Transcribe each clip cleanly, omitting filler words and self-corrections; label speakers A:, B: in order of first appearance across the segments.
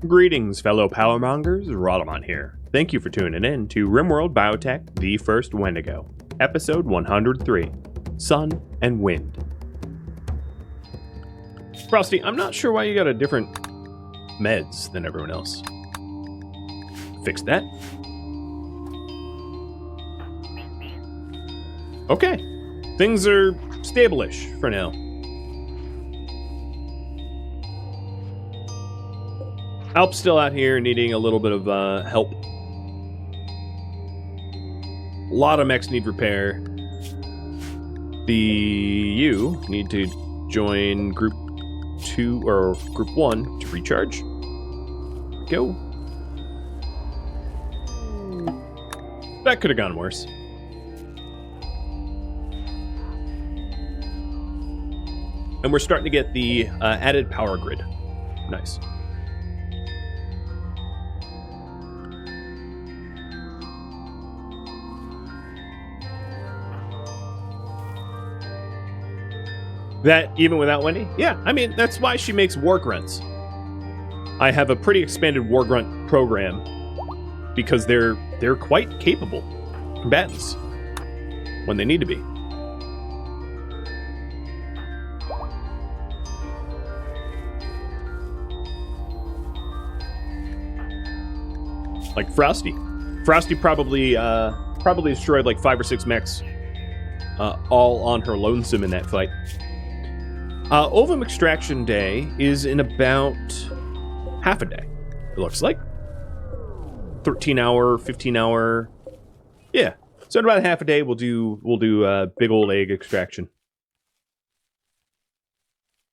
A: Greetings, fellow powermongers. Rhadamant here. Thank you for tuning in to RimWorld Biotech, The First Wendigo, Episode 103, Sun and Wind. Frosty, I'm not sure why you got a different meds than everyone else. Fix that. Okay. Things are stable-ish for now. Alp's still out here needing a little bit of help. A lot of mechs need repair. You need to join group 2 or group 1 to recharge. Go. That could have gone worse. And we're starting to get the added power grid. Nice. That even without Wendy? Yeah, I mean, that's why she makes war grunts. I have a pretty expanded war grunt program because they're quite capable combatants when they need to be. Like Frosty. Frosty probably destroyed like 5 or 6 mechs all on her lonesome in that fight. Ovum extraction day is in about half a day, it looks like. 13-hour, 15-hour. Yeah. So in about half a day we'll do big old egg extraction.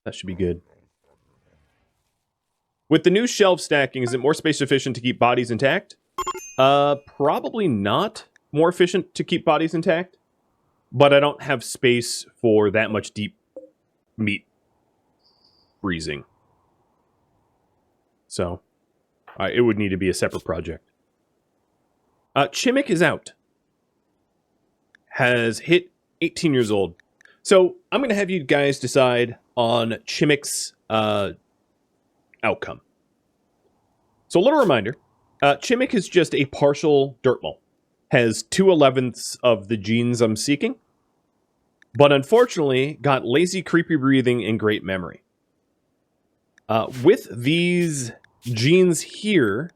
A: That should be good. With the new shelf stacking, is it more space efficient to keep bodies intact? Probably not more efficient to keep bodies intact, but I don't have space for that much deep meat freezing. So, it would need to be a separate project. Chimik is out. Has hit 18 years old. So, I'm going to have you guys decide on Chimik's outcome. So, a little reminder. Chimik is just a partial dirt mole. Has 2/11ths of the genes I'm seeking. But unfortunately, got lazy, creepy breathing and great memory. With these genes here,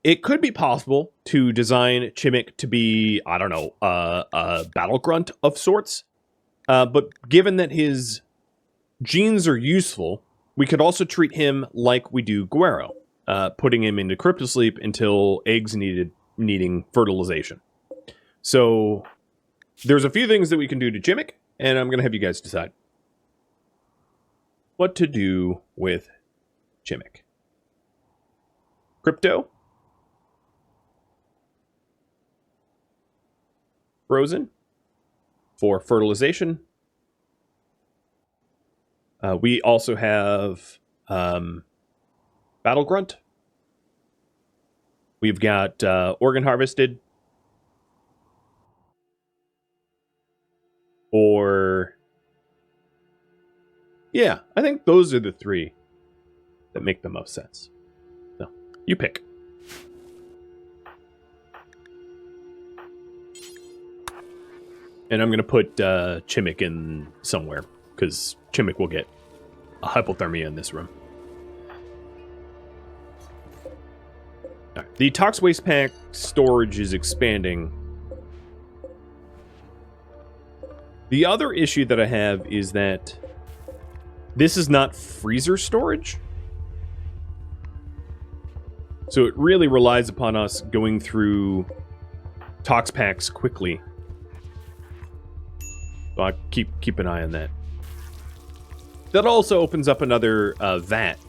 A: it could be possible to design Chimik to be, I don't know, a battle grunt of sorts. But given that his genes are useful, we could also treat him like we do Guero, putting him into cryptosleep until eggs needing fertilization. So there's a few things that we can do to Chimik, and I'm going to have you guys decide what to do with Chimik. Crypto. Frozen. For fertilization. We also have Battle Grunt. We've got Organ Harvested. Or, yeah, I think those are the 3 that make the most sense. So, you pick. And I'm going to put Chimik in somewhere, because Chimik will get a hypothermia in this room. All right. The Tox Waste Pack storage is expanding. The other issue that I have is that this is not freezer storage. So it really relies upon us going through Tox packs quickly. So I'll keep an eye on that. That also opens up another vat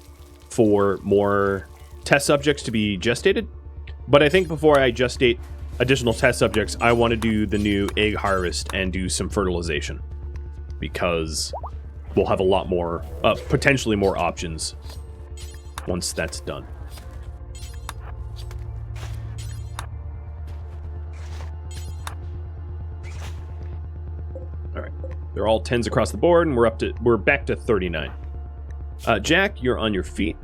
A: for more test subjects to be gestated. But I think before I gestate additional test subjects, I want to do the new egg harvest and do some fertilization, because we'll have a lot more, potentially more options once that's done. All right, they're all 10s across the board, and we're back to 39. Jack, you're on your feet.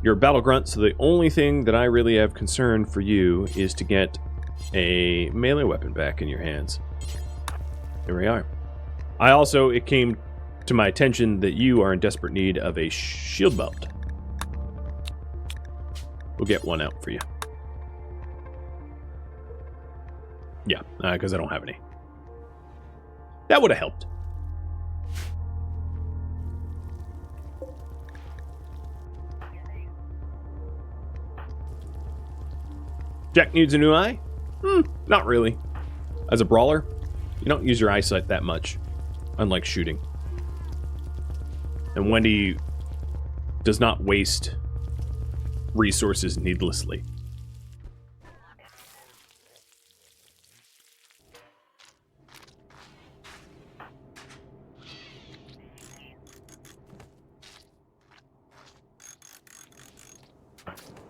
A: You're a battle grunt, so the only thing that I really have concern for you is to get a melee weapon back in your hands. There we are. It came to my attention that you are in desperate need of a shield belt. We'll get one out for you. Yeah, because I don't have any. That would have helped. Jack needs a new eye? Not really. As a brawler, you don't use your eyesight that much, unlike shooting. And Wendy does not waste resources needlessly.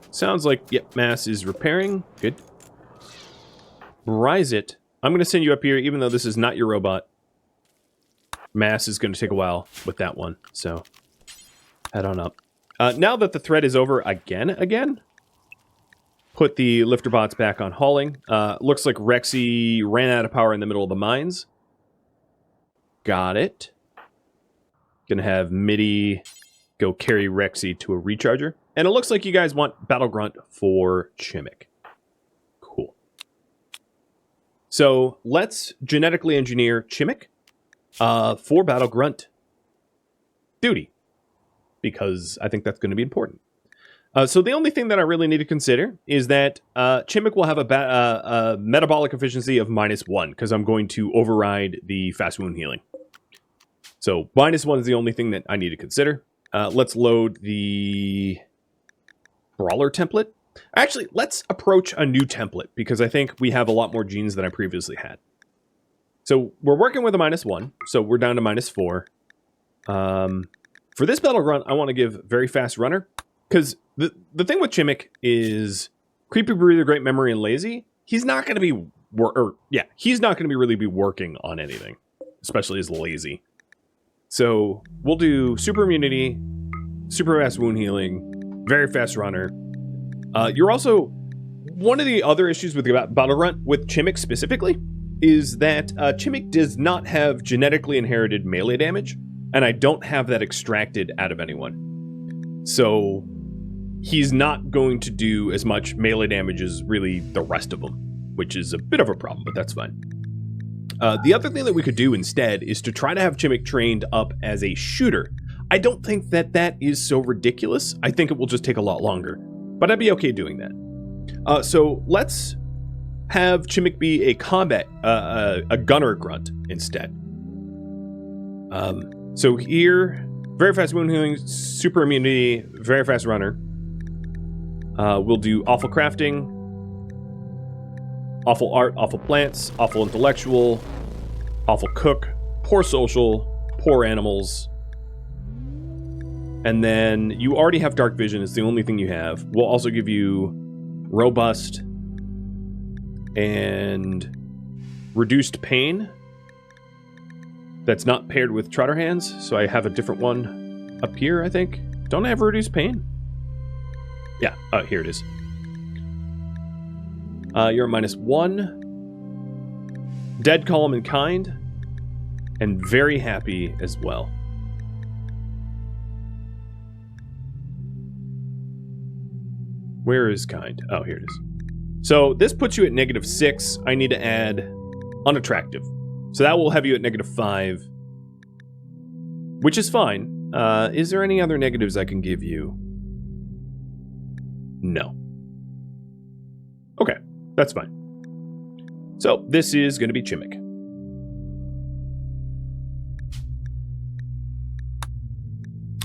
A: Sounds like, yep, Mass is repairing. Good. Rise it. I'm going to send you up here, even though this is not your robot. Mass is going to take a while with that one, so head on up. Now that the thread is over again, put the lifter bots back on hauling. Looks like Rexy ran out of power in the middle of the mines. Got it. Gonna have Mitty go carry Rexy to a recharger. And it looks like you guys want Battle Grunt for Chimik. Cool. So let's genetically engineer Chimik for Battle Grunt duty, because I think that's going to be important. So the only thing that I really need to consider is that Chimik will have a metabolic efficiency of -1, because I'm going to override the fast wound healing. So -1 is the only thing that I need to consider. Let's load the brawler template. Actually, let's approach a new template, because I think we have a lot more genes than I previously had. So we're working with a -1, so we're down to -4. For this battle grunt, I want to give very fast runner, because the thing with Chimik is creepy breather, great memory, and lazy. He's not going to be he's not going to really be working on anything, especially as lazy. So we'll do super immunity, super fast wound healing, very fast runner. You're also, one of the other issues with battle grunt with Chimik specifically is that Chimik does not have genetically inherited melee damage, and I don't have that extracted out of anyone. So he's not going to do as much melee damage as really the rest of them, which is a bit of a problem, but that's fine. The other thing that we could do instead is to try to have Chimik trained up as a shooter. I don't think that that is so ridiculous. I think it will just take a lot longer, but I'd be okay doing that. So let's have Chimik be a combat, a gunner grunt instead. So here, very fast wound healing, super immunity, very fast runner. We'll do awful crafting, awful art, awful plants, awful intellectual, awful cook, poor social, poor animals. And then you already have dark vision, it's the only thing you have. We'll also give you robust and reduced pain. That's not paired with Trotter Hands, so I have a different one up here, I think. Don't I have reduced pain? Yeah, here it is. You're a -1. Dead, calm, and kind. And very happy as well. Where is kind? Oh, here it is. So this puts you at -6. I need to add unattractive. So that will have you at -5. Which is fine. Is there any other negatives I can give you? No. Okay, that's fine. So this is going to be Chimik.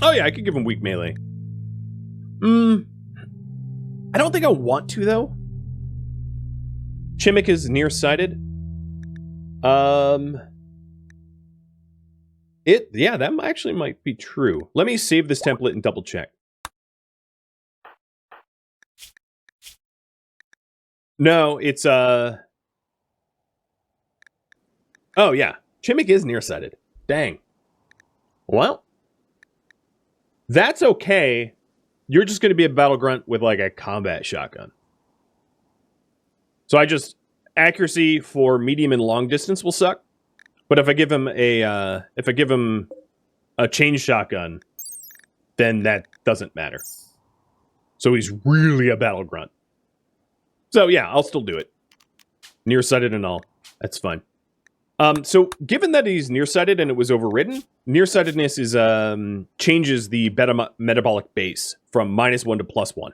A: Oh yeah, I could give him weak melee. I don't think I want to, though. Chimik is nearsighted. Yeah, that actually might be true. Let me save this template and double check. No, it's oh yeah, Chimik is nearsighted. Dang. Well, that's okay. you're just going to be a battle grunt with like a combat shotgun. So accuracy for medium and long distance will suck. But if I give him a chain shotgun, then that doesn't matter. So he's really a battle grunt. So yeah, I'll still do it. Nearsighted and all. That's fine. So given that he's nearsighted and it was overridden, nearsightedness is changes the metabolic base from -1 to +1.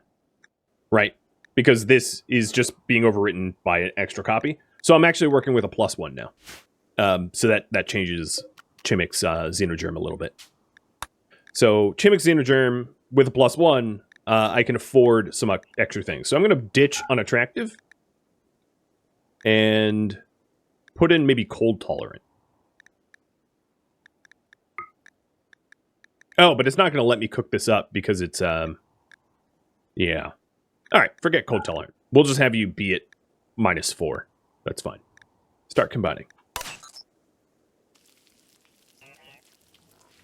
A: Right? Because this is just being overwritten by an extra copy. So I'm actually working with a +1 now. So that changes Chimik's xenogerm a little bit. So Chimik's xenogerm with a +1, I can afford some extra things. So I'm going to ditch unattractive and put in maybe cold tolerant. Oh, but it's not going to let me cook this up because it's, yeah. All right, forget cold tolerant. We'll just have you be at -4. That's fine. Start combining.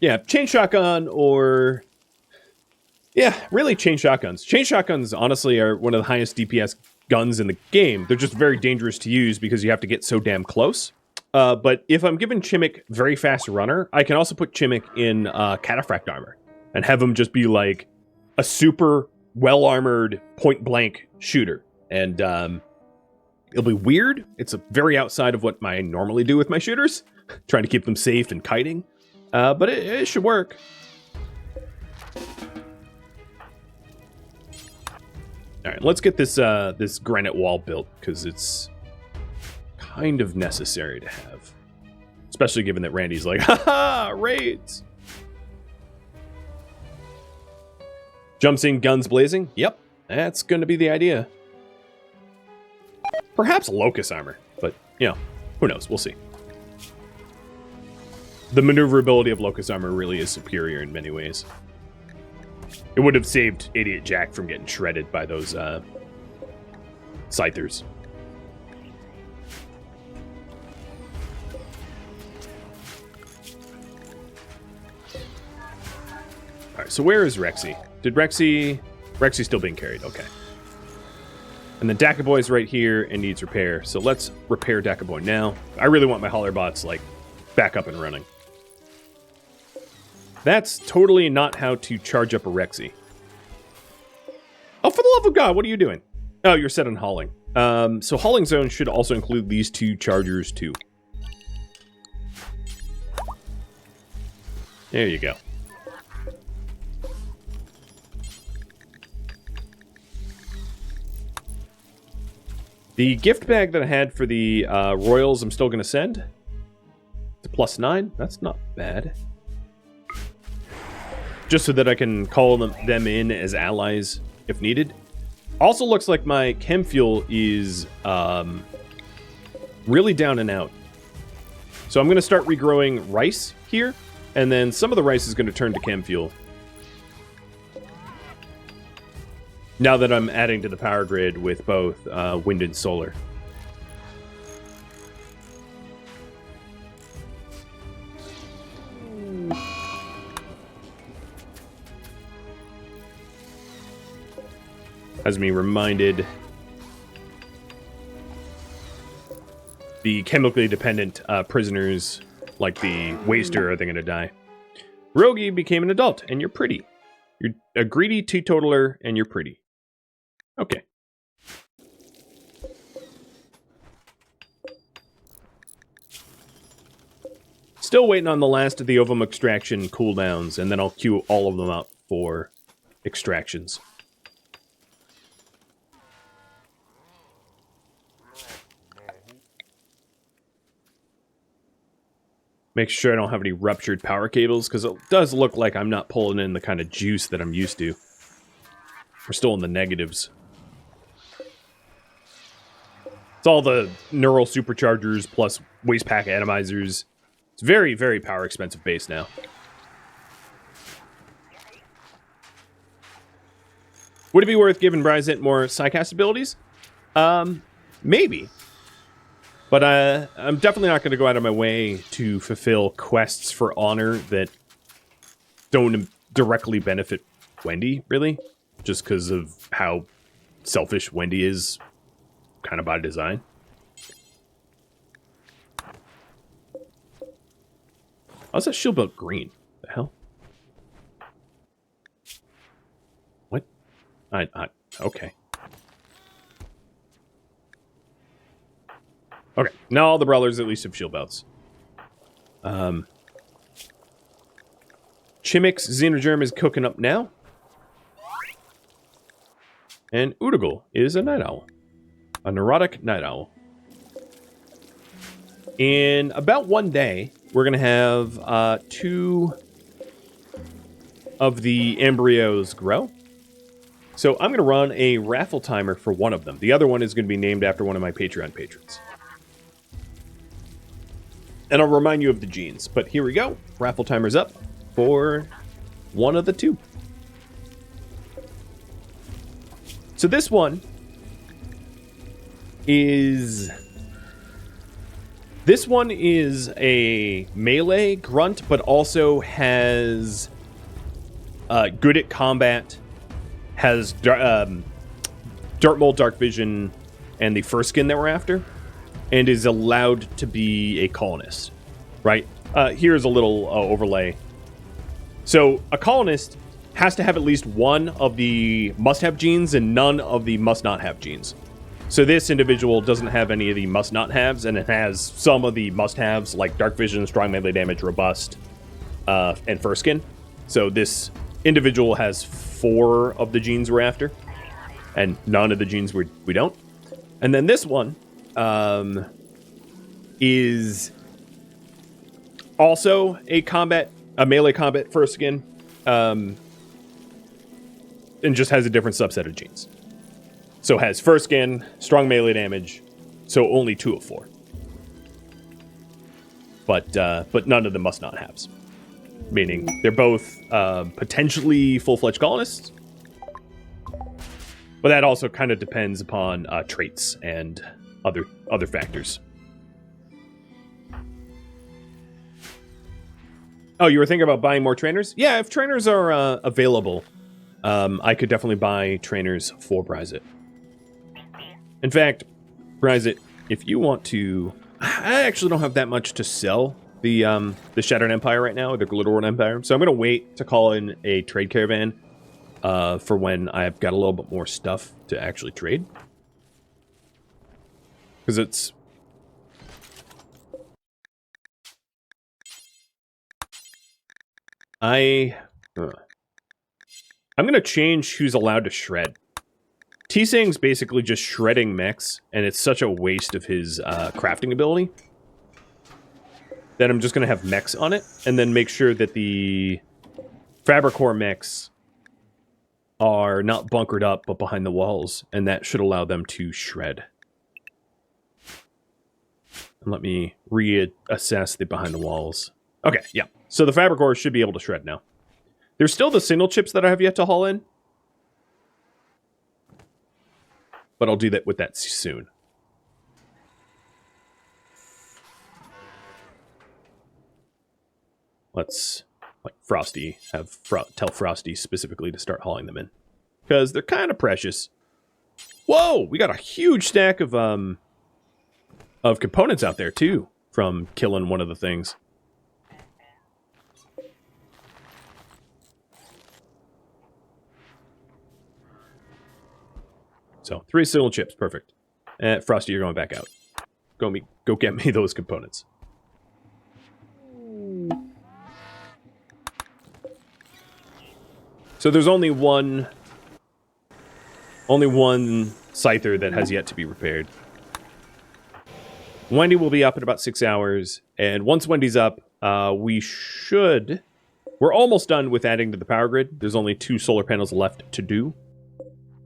A: Yeah, chain shotgun or... Yeah, really chain shotguns. Chain shotguns, honestly, are one of the highest DPS guns in the game. They're just very dangerous to use because you have to get so damn close. But if I'm giving Chimik very fast runner, I can also put Chimik in cataphract armor and have him just be like a super well-armored point-blank shooter. And it'll be weird. It's very outside of what I normally do with my shooters, trying to keep them safe and kiting. But it should work. All right, let's get this this granite wall built because it's kind of necessary to have, especially given that Randy's like, haha, raids. Jumps in, guns blazing. Yep, that's going to be the idea. Perhaps locust armor, but you know, who knows? We'll see. The maneuverability of locust armor really is superior in many ways. It would have saved Idiot Jack from getting shredded by those scythers. Alright, so where is Rexy? Rexy's still being carried, okay. And then Dakaboy's right here and needs repair. So let's repair Dakaboy now. I really want my hauler bots like back up and running. That's totally not how to charge up a Rexy. Oh, for the love of God, what are you doing? Oh, you're set on hauling. So hauling zone should also include these two chargers too. There you go. The gift bag that I had for the Royals I'm still going to send. It's a +9. That's not bad. Just so that I can call them in as allies if needed. Also looks like my chem fuel is really down and out. So I'm going to start regrowing rice here, and then some of the rice is going to turn to chem fuel. Now that I'm adding to the power grid with both wind and solar. Has me reminded the chemically dependent prisoners like the Waster are they going to die. Rogi became an adult and you're pretty. You're a greedy teetotaler and you're pretty. Okay. Still waiting on the last of the ovum extraction cooldowns, and then I'll queue all of them up for extractions. Make sure I don't have any ruptured power cables, because it does look like I'm not pulling in the kind of juice that I'm used to. We're still in the negatives. It's all the neural superchargers plus waste pack atomizers. It's very, very power expensive base now. Would it be worth giving Bryzant more Psycast abilities? Maybe. But I'm definitely not going to go out of my way to fulfill quests for honor that don't directly benefit Wendy, really. just because of how selfish Wendy is, kind of by design. How's that shield belt green? The hell? What? Okay. Okay, now all the brawlers at least have shield belts. Chimik's xenogerm is cooking up now. And Udagal is a night owl. A neurotic night owl. In about 1 day, we're going to have 2 of the embryos grow. So I'm going to run a raffle timer for one of them. The other one is going to be named after one of my Patreon patrons. And I'll remind you of the genes. But here we go. Raffle timer's up for one of the 2. So this one is... This one is a melee grunt, but also has good at combat, has Dark Mold, Dark Vision, and the first skin that we're after, and is allowed to be a colonist, right? Here's a little overlay. So a colonist has to have at least one of the must-have genes and none of the must-not-have genes. So this individual doesn't have any of the must-not-haves, and it has some of the must-haves, like Dark Vision, Strong Melee Damage, Robust, and First Skin. So this individual has 4 of the genes we're after, and none of the genes we don't. And then this one is also a melee combat First Skin, and just has a different subset of genes. So has First Skin, Strong Melee Damage, so only 2 of 4. But none of them must not haves. Meaning they're both potentially full-fledged colonists. But that also kind of depends upon traits and other factors. Oh, you were thinking about buying more trainers? Yeah, if trainers are available, I could definitely buy trainers for Bryzit. In fact, Bryzit, if you want to... I actually don't have that much to sell the Shattered Empire right now, or the Glitterworld Empire, so I'm going to wait to call in a trade caravan for when I've got a little bit more stuff to actually trade. Because it's... I'm going to change who's allowed to shred. T-Sang's basically just shredding mechs, and it's such a waste of his crafting ability that I'm just going to have mechs on it, and then make sure that the Fabricore mechs are not bunkered up, but behind the walls, and that should allow them to shred. And let me reassess the behind the walls. Okay, yeah. So the Fabricore should be able to shred now. There's still the signal chips that I have yet to haul in. But I'll do that with that soon. Let's, like Frosty, tell Frosty specifically to start hauling them in. Because they're kind of precious. Whoa! We got a huge stack of components out there, too, from killing one of the things. So, 3 signal chips, perfect. Frosty, you're going back out. Go get me those components. So there's only one Scyther that has yet to be repaired. Wendy will be up in about 6 hours, and once Wendy's up, we're almost done with adding to the power grid. There's only 2 solar panels left to do.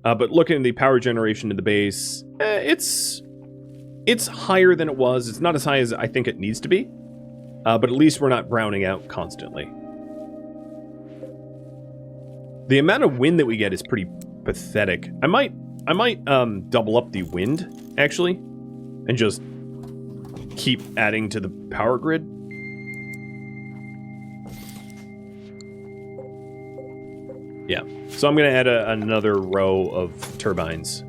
A: But looking at the power generation in the base, it's higher than it was. It's not as high as I think it needs to be. But at least we're not browning out constantly. The amount of wind that we get is pretty pathetic. I might double up the wind, actually, and just keep adding to the power grid. Yeah. So I'm going to add another row of turbines.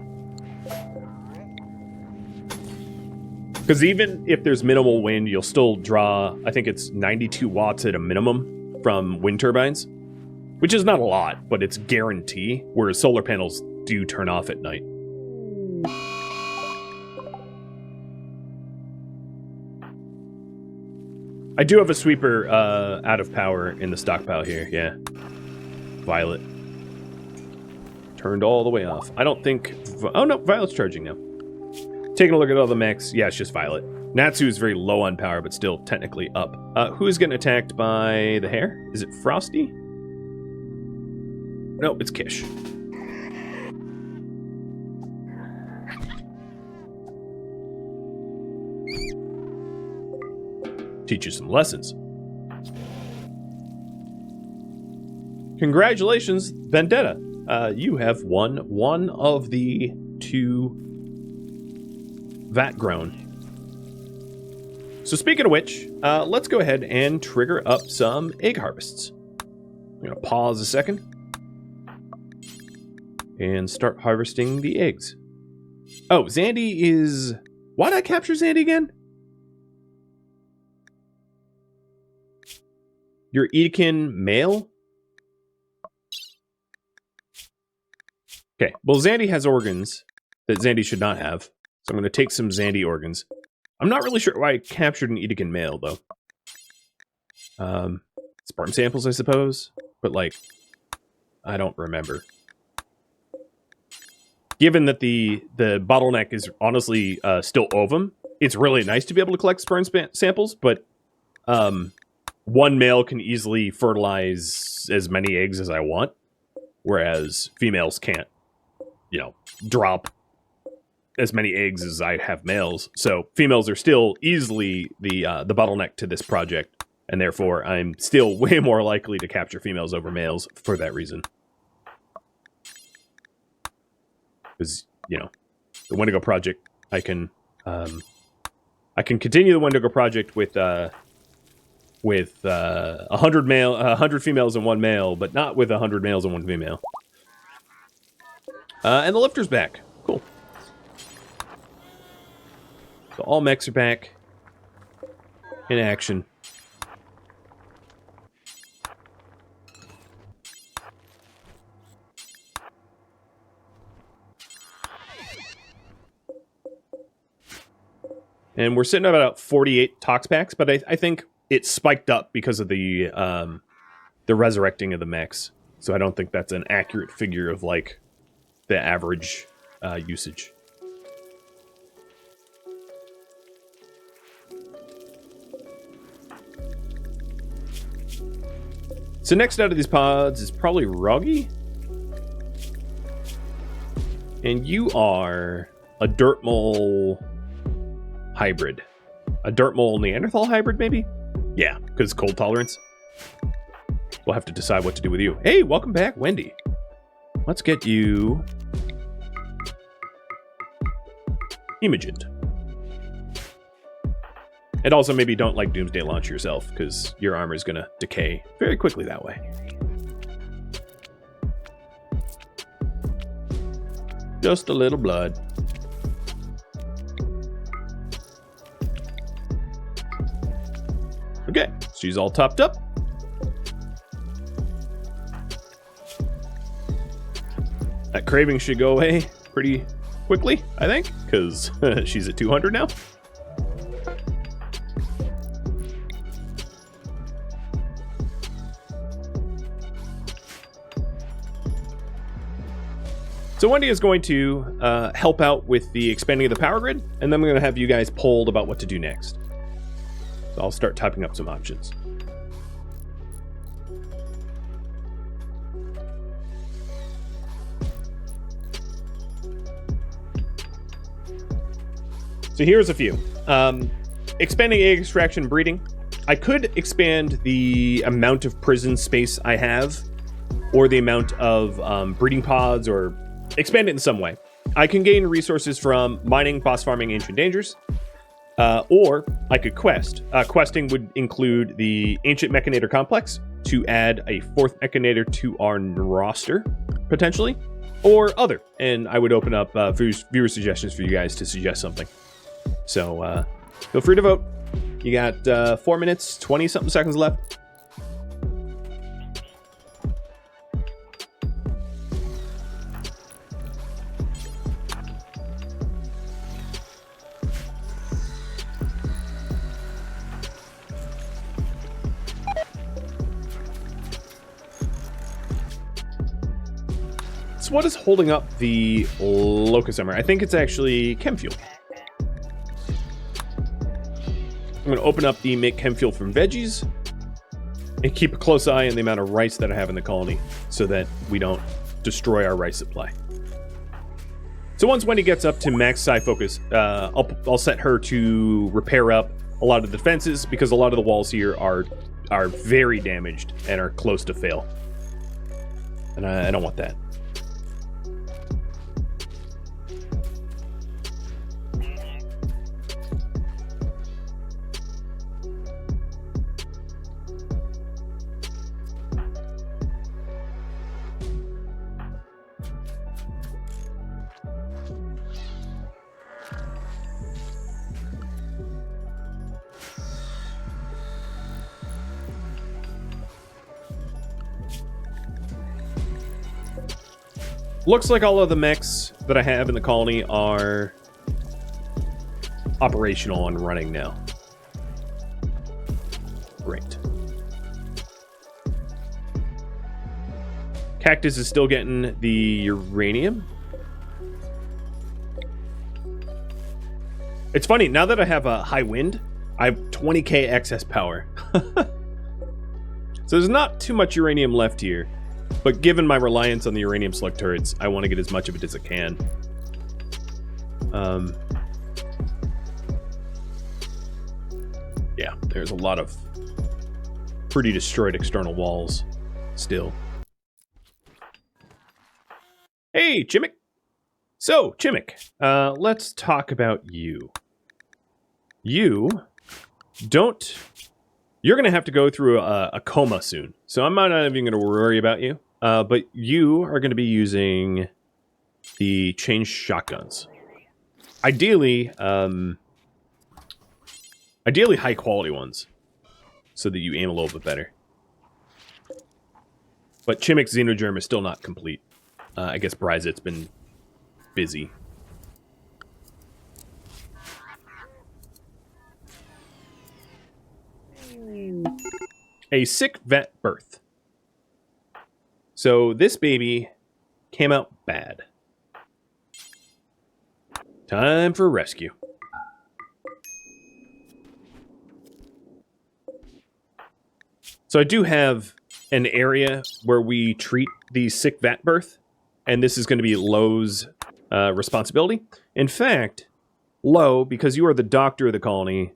A: Because even if there's minimal wind, you'll still draw, I think it's 92 watts at a minimum from wind turbines, which is not a lot, but it's guarantee, whereas solar panels do turn off at night. I do have a sweeper out of power in the stockpile here, yeah. Violet. Turned all the way off. I don't think... Oh no, Violet's charging now. Taking a look at all the mechs. Yeah, it's just Violet. Natsu is very low on power, but still technically up. Who is getting attacked by the hare? Is it Frosty? No, it's Kish. Teach you some lessons. Congratulations, Vendetta. You have won one of the 2 vat grown. So speaking of which, let's go ahead and trigger up some egg harvests. I'm going to pause a second and start harvesting the eggs. Oh, Zandy is... Why did I capture Zandy again? Your Edekin male? Okay, well, Zandy has organs that Zandy should not have. So I'm going to take some Zandy organs. I'm not really sure why I captured an Edekin male, though. Sperm samples, I suppose. But, like, I don't remember. Given that the bottleneck is honestly still ovum, it's really nice to be able to collect sperm samples, but one male can easily fertilize as many eggs as I want, whereas females can't, drop as many eggs as I have males. So females are still easily the bottleneck to this project, and therefore I'm still way more likely to capture females over males for that reason. Because, the Wendigo project, I can continue the Wendigo project with 100 females and 1 male, but not with 100 males and 1 female. And the lifter's back. Cool. So all mechs are back in action. And we're sitting at about 48 tox packs, but I think it spiked up because of the resurrecting of the mechs. So I don't think that's an accurate figure of, like, the average usage. So next out of these pods is probably Roggy. And you are a dirt mole hybrid. A dirt mole Neanderthal hybrid, maybe? Yeah, because cold tolerance. We'll have to decide what to do with you. Hey, welcome back, Wendy. Let's get you Imogened. And also maybe don't like Doomsday Launch yourself, because your armor is going to decay very quickly that way. Just a little blood. Okay, she's all topped up. That craving should go away pretty quickly, I think, because she's at 200 now. So Wendy is going to help out with the expanding of the power grid, and then we're going to have you guys polled about what to do next. So I'll start typing up some options. So here's a few. Expanding egg extraction breeding. I could expand the amount of prison space I have, or the amount of breeding pods, or expand it in some way. I can gain resources from mining, boss farming, ancient dangers, or I could quest. Questing would include the ancient mechanator complex to add a 4th mechanator to our roster. potentially, or other. And I would open up viewer suggestions for you guys to suggest something. So feel free to vote. You got 4 minutes, 20-something seconds left. So what is holding up the locust emmer? I think it's actually chem fuel. I'm going to open up the make chem fuel from veggies and keep a close eye on the amount of rice that I have in the colony so that we don't destroy our rice supply. So once Wendy gets up to max psi focus, I'll set her to repair up a lot of the defenses because a lot of the walls here are very damaged and are close to fail. And I don't want that. Looks like all of the mechs that I have in the colony are operational and running now. Great. Cactus is still getting the uranium. It's funny, now that I have a high wind, I have 20k excess power. So there's not too much uranium left here. But given my reliance on the uranium slug turrets, I want to get as much of it as I can. Yeah, there's a lot of pretty destroyed external walls still. Hey, Chimik! So, Chimik, let's talk about you. You're going to have to go through a coma soon. So I'm not even going to worry about you. But you are going to be using the changed shotguns. Ideally high quality ones. So that you aim a little bit better. But Chimik's xenogerm is still not complete. I guess Bryzit's been busy. A sick vet birth. So this baby came out bad. Time for rescue. So I do have an area where we treat the sick vat birth, and this is going to be Lo's responsibility. In fact, Lo, because you are the doctor of the colony,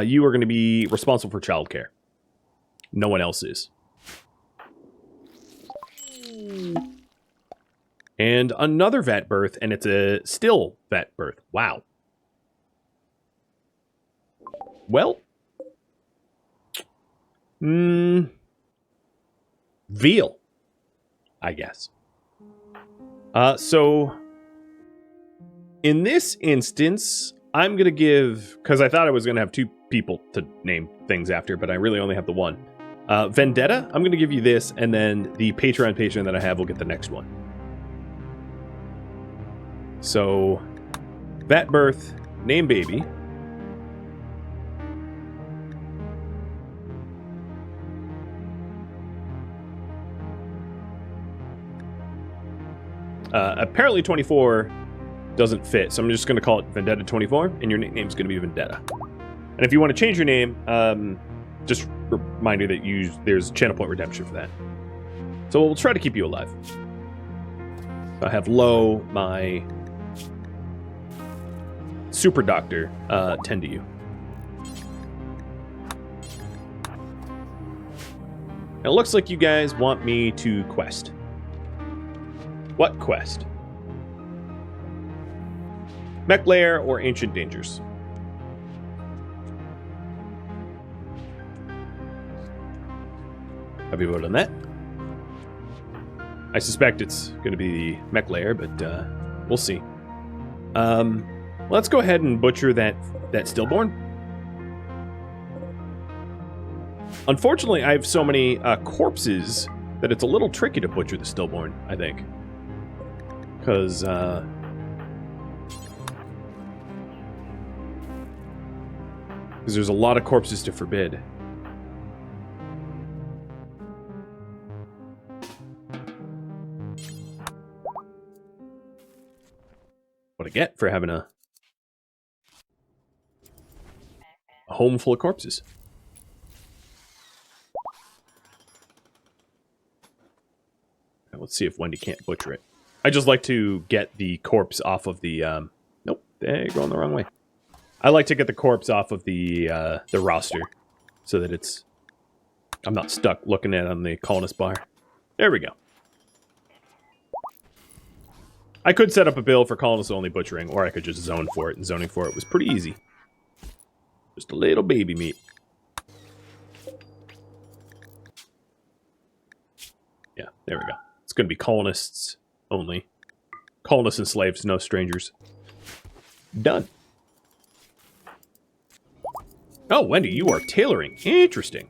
A: you are going to be responsible for childcare. No one else is. And another vat birth, and it's a still vat birth. Wow. Well. Veal, I guess. So, in this instance, I'm going to give, because I thought I was going to have 2 people to name things after, but I really only have the one. Vendetta, I'm going to give you this, and then the Patreon patron that I have will get the next one. So, vat birth, name baby. Apparently 24 doesn't fit, so I'm just going to call it Vendetta 24, and your nickname's going to be Vendetta. And if you want to change your name, just remind you that there's channel point redemption for that. So we'll try to keep you alive. So I have Lo, my super doctor, tend to you. And it looks like you guys want me to quest. What quest? Mech Lair or Ancient Dangers? Have you voted on that? I suspect it's going to be the mech layer, but we'll see. Let's go ahead and butcher that stillborn. Unfortunately, I have so many corpses that it's a little tricky to butcher the stillborn, I think. Because, there's a lot of corpses to forbid. What I get for having a home full of corpses. Let's see if Wendy can't butcher it. I just like to get the corpse off of the... nope, they're going the wrong way. I like to get the corpse off of the roster so that it's... I'm not stuck looking at it on the colonist bar. There we go. I could set up a bill for colonist-only butchering, or I could just zone for it, and zoning for it was pretty easy. Just a little baby meat. Yeah, there we go. It's going to be colonists only. Colonists and slaves, no strangers. Done. Oh, Wendy, you are tailoring. Interesting.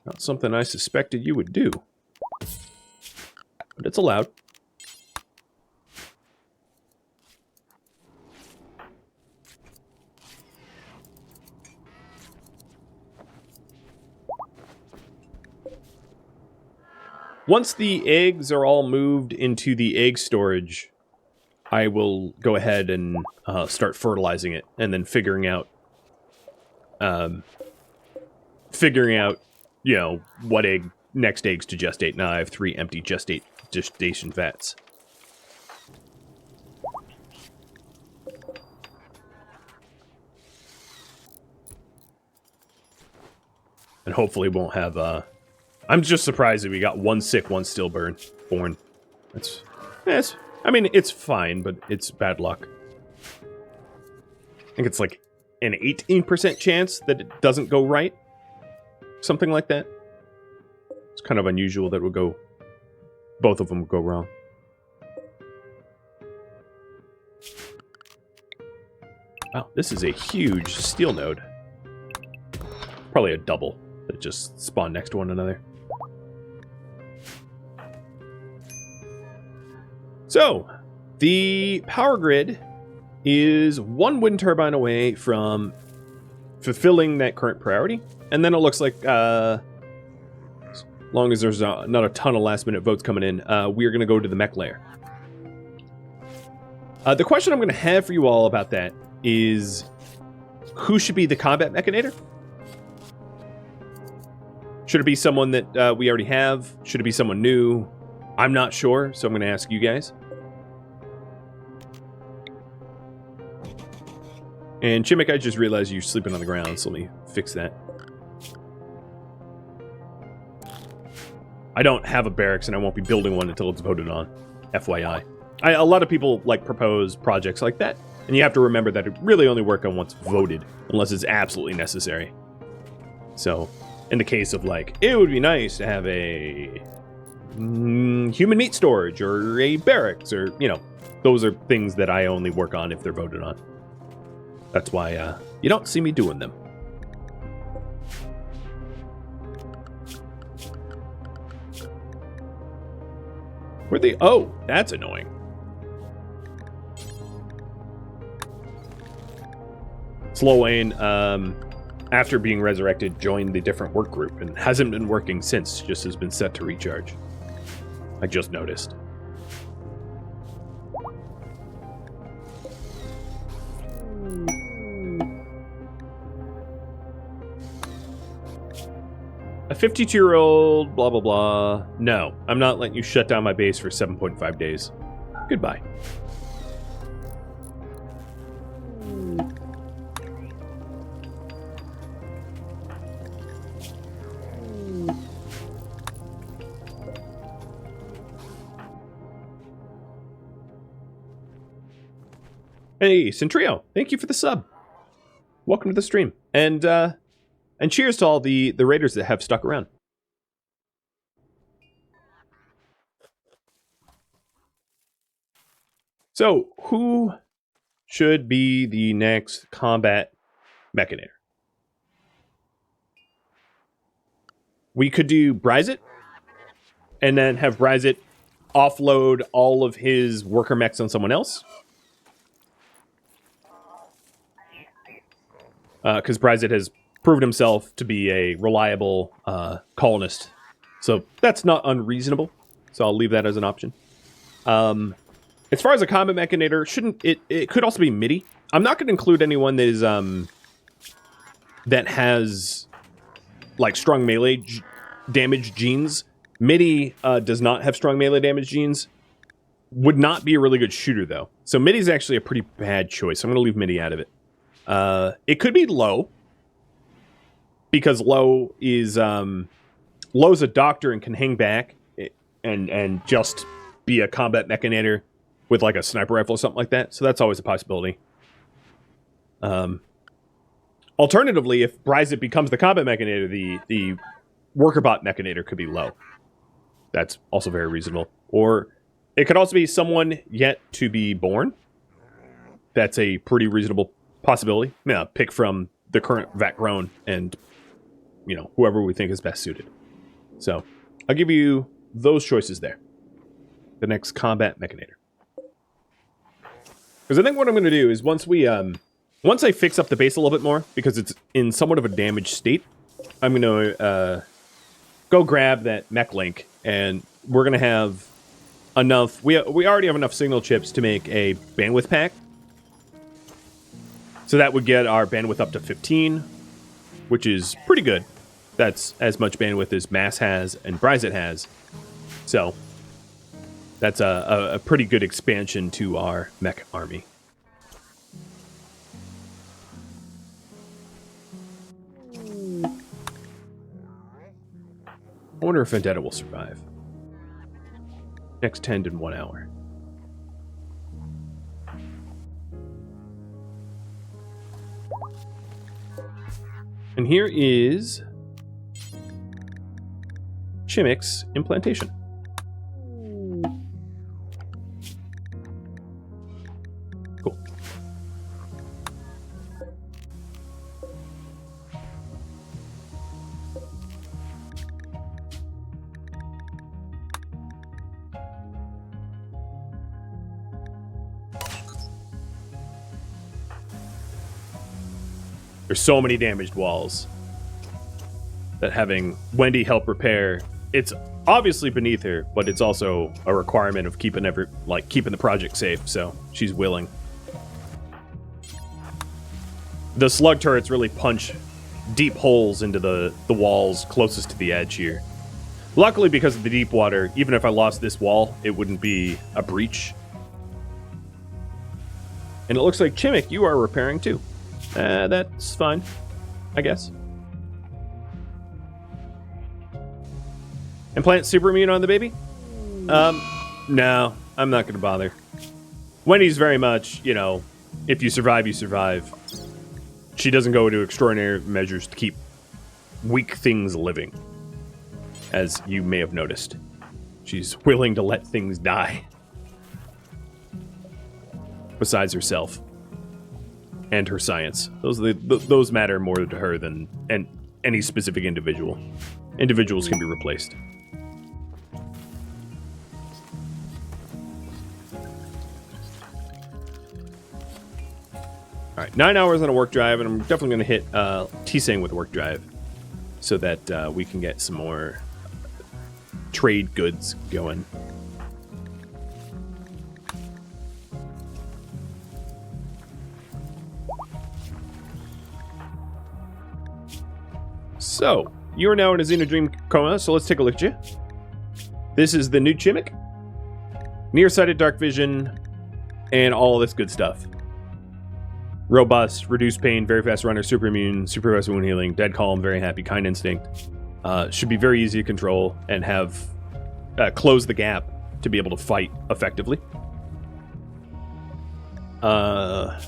A: Not something I suspected you would do. But it's allowed. Once the eggs are all moved into the egg storage, I will go ahead and start fertilizing it, and then figuring out, you know, what next eggs to gestate. Now I have 3 empty gestation vats. And hopefully won't have, I'm just surprised that we got 1 sick, 1 stillborn born. Yes. I mean, it's fine, but it's bad luck. I think it's like an 18% chance that it doesn't go right. Something like that. It's kind of unusual that it would go... Both of them would go wrong. Wow, this is a huge steel node. Probably a double that just spawn next to one another. So, the power grid is 1 wind turbine away from fulfilling that current priority. And then it looks like, as long as there's not a ton of last-minute votes coming in, we are going to go to the mech layer. The question I'm going to have for you all about that is, who should be the combat mechanator? Should it be someone that we already have? Should it be someone new? I'm not sure, so I'm going to ask you guys. And Chimik, I just realized you're sleeping on the ground, so let me fix that. I don't have a barracks, and I won't be building one until it's voted on. FYI. A lot of people propose projects like that, and you have to remember that it really only works on once voted, unless it's absolutely necessary. So, in the case of it would be nice to have a human meat storage or a barracks, or those are things that I only work on if they're voted on. That's why you don't see me doing them. Where'd they... Oh, that's annoying. Slowane, after being resurrected, joined the different work group and hasn't been working since, just has been set to recharge. I just noticed. A 52-year-old, blah, blah, blah. No, I'm not letting you shut down my base for 7.5 days. Goodbye. Hey, Centrio, thank you for the sub. Welcome to the stream. And cheers to all the raiders that have stuck around. So, who should be the next combat mechanator? We could do Bryzit, and then have Bryzit offload all of his worker mechs on someone else. Because Bryzit has proven himself to be a reliable colonist. So that's not unreasonable. So I'll leave that as an option. As far as a combat mechanator, it could also be MIDI. I'm not going to include anyone that is that has like strong melee damage genes. MIDI does not have strong melee damage genes. Would not be a really good shooter though. So MIDI is actually a pretty bad choice. I'm going to leave MIDI out of it. It could be Low, because Low is Low's a doctor and can hang back and just be a combat mechanator with like a sniper rifle or something like that. So that's always a possibility. Alternatively, if Bryzit becomes the combat mechanator, the worker bot mechanator could be Low. That's also very reasonable. Or it could also be someone yet to be born. That's a pretty reasonable possibility. Yeah, pick from the current vat grown and, you know, whoever we think is best suited. So I'll give you those choices there. The next combat mechanator. Because I think what I'm going to do is once I fix up the base a little bit more, because it's in somewhat of a damaged state, I'm going to go grab that mech link, and we're going to have enough. We already have enough signal chips to make a bandwidth pack. So that would get our bandwidth up to 15, which is pretty good. That's as much bandwidth as Mass has and Bryzit has. So that's a pretty good expansion to our mech army. I wonder if Vendetta will survive. Next 10 in 1 hour. And here is Chimik's implantation. Cool. There's so many damaged walls that having Wendy help repair, it's obviously beneath her, but it's also a requirement of keeping the project safe, so she's willing. The slug turrets really punch deep holes into the walls closest to the edge here. Luckily, because of the deep water, even if I lost this wall, it wouldn't be a breach. And it looks like Chimik, you are repairing too. That's fine, I guess. Implant super immune on the baby? No, I'm not going to bother. Wendy's very much, you know, if you survive, you survive. She doesn't go into extraordinary measures to keep weak things living, as you may have noticed. She's willing to let things die. Besides herself. And her science. Those matter more to her than any specific individual. Individuals can be replaced. Alright, 9 hours on a work drive, and I'm definitely going to hit T-Sang with work drive so that we can get some more trade goods going. So, you are now in a xenodream coma, so let's take a look at you. This is the new Chimik. Nearsighted, dark vision, and all this good stuff. Robust, reduced pain, very fast runner, super immune, super fast wound healing, dead calm, very happy, kind instinct. Should be very easy to control and have close the gap to be able to fight effectively. Yeah.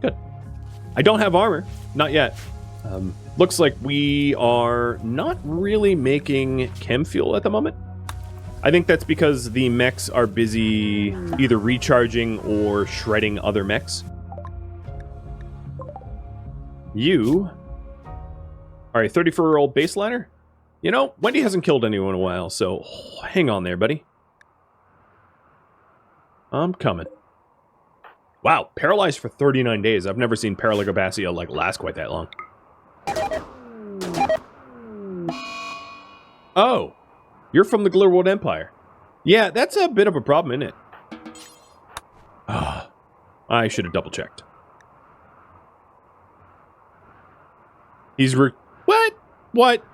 A: Good. I don't have armor. Not yet. Looks like we are not really making chem fuel at the moment. I think that's because the mechs are busy either recharging or shredding other mechs. You are a 34-year-old baseliner? You know, Wendy hasn't killed anyone in a while, so hang on there, buddy. I'm coming. Wow, paralyzed for 39 days. I've never seen paralygabasia, like, last quite that long. Oh, you're from the Glitterworld Empire. Yeah, that's a bit of a problem, isn't it? Ah, I should have double-checked. He's What? What?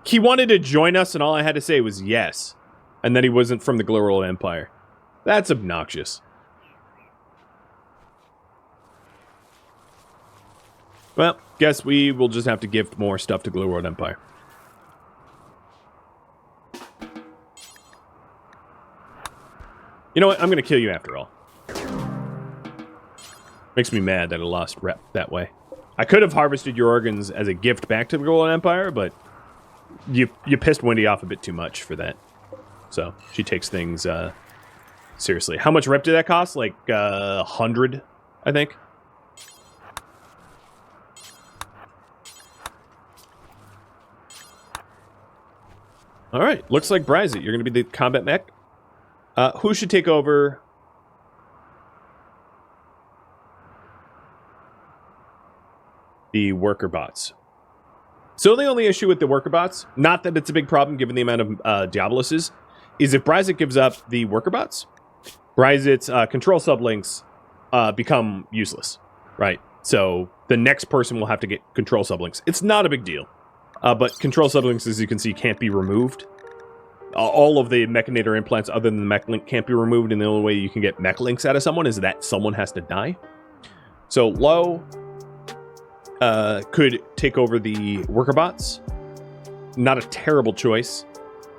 A: He wanted to join us, and all I had to say was yes. And then he wasn't from the Glitterworld Empire. That's obnoxious. Well, guess we will just have to gift more stuff to Glitterworld Empire. You know what? I'm going to kill you after all. Makes me mad that I lost rep that way. I could have harvested your organs as a gift back to the Glitterworld Empire, but you pissed Wendy off a bit too much for that. So she takes things seriously. How much rep did that cost? Like 100, I think. All right, looks like Bryzit, you're going to be the combat mech. Who should take over? The worker bots. So the only issue with the worker bots, not that it's a big problem given the amount of Diaboluses, is if Bryzit gives up the worker bots, Bryzit's control sublinks become useless, right? So the next person will have to get control sublinks. It's not a big deal. But control sublinks, as you can see, can't be removed. All of the mechanator implants other than the mech link can't be removed, and the only way you can get mech links out of someone is that someone has to die. So Lo could take over the worker bots. Not a terrible choice.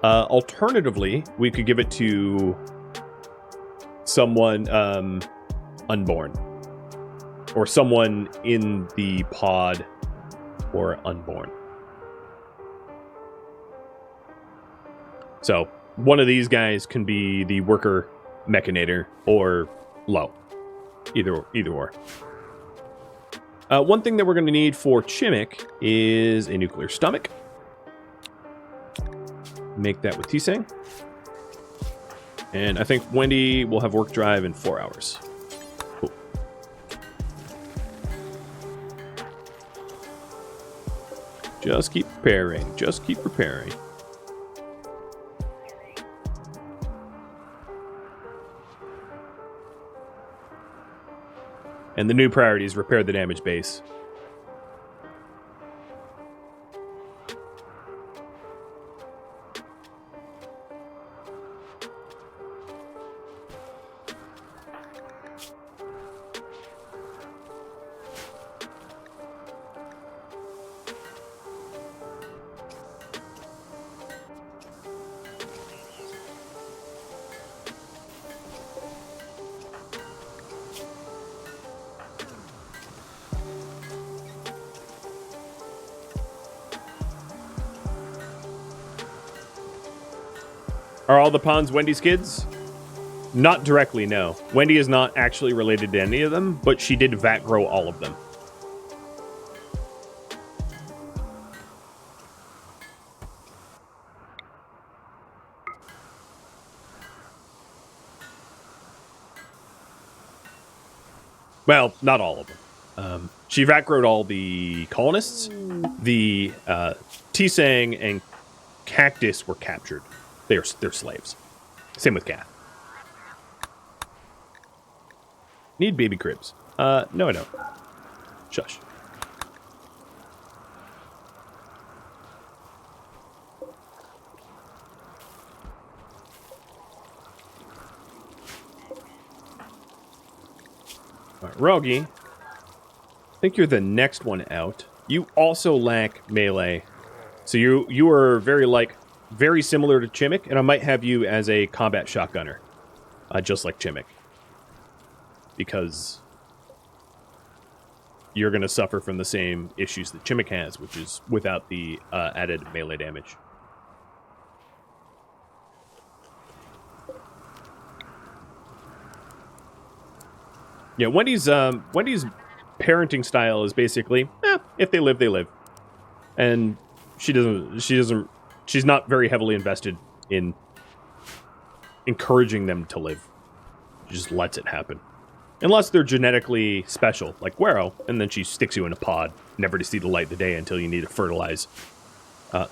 A: Alternatively, we could give it to someone unborn. Or someone in the pod or unborn. So, one of these guys can be the worker mechanator or Lo. Either or. One thing that we're going to need for Chimik is a nuclear stomach. Make that with T-Sang. And I think Wendy will have work drive in 4 hours. Cool. Just keep preparing. Just keep preparing. And the new priority is repair the damaged base. Are all the pawns Wendy's kids? Not directly, no. Wendy is not actually related to any of them, but she did vat grow all of them. Well, not all of them. She vat growed all the colonists. The T-Sang and Cactus were captured. They're slaves. Same with Kath. Need baby cribs. No I don't. Shush. Alright, Rogi. I think you're the next one out. You also lack melee. So you are very similar to Chimik, and I might have you as a combat shotgunner. Just like Chimik. Because you're going to suffer from the same issues that Chimik has, which is without the added melee damage. Yeah, Wendy's parenting style is basically, if they live, they live. And she's not very heavily invested in encouraging them to live. She just lets it happen. Unless they're genetically special, like Guero, and then she sticks you in a pod, never to see the light of the day until you need to fertilize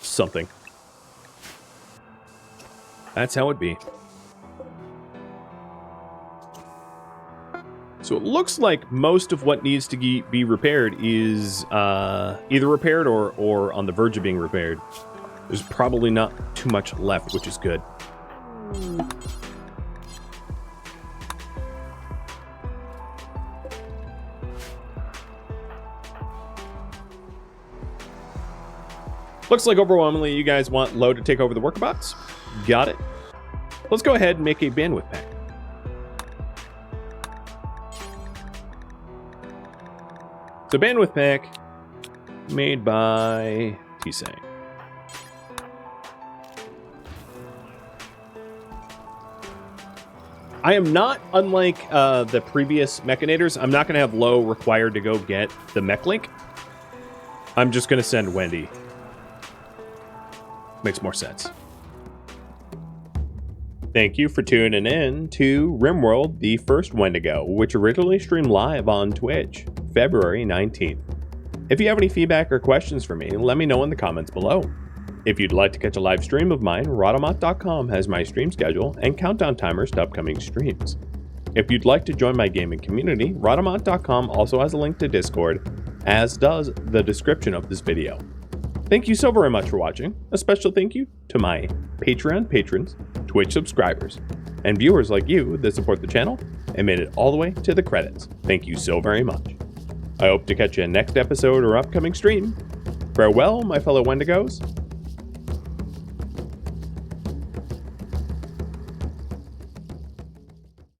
A: something. That's how it be. So it looks like most of what needs to be repaired is either repaired or on the verge of being repaired. There's probably not too much left, which is good. Looks like overwhelmingly you guys want Lo to take over the worker bots. Got it. Let's go ahead and make a bandwidth pack. So bandwidth pack made by T-Sang. I am not, unlike the previous Mechanators, I'm not going to have Lo required to go get the mech link. I'm just going to send Wendy. Makes more sense. Thank you for tuning in to RimWorld, the first Wendigo, which originally streamed live on Twitch, February 19th. If you have any feedback or questions for me, let me know in the comments below. If you'd like to catch a live stream of mine, Rhadamant.com has my stream schedule and countdown timers to upcoming streams. If you'd like to join my gaming community, Rhadamant.com also has a link to Discord, as does the description of this video. Thank you so very much for watching. A special thank you to my Patreon patrons, Twitch subscribers, and viewers like you that support the channel and made it all the way to the credits. Thank you so very much. I hope to catch you in next episode or upcoming stream. Farewell, my fellow Wendigos,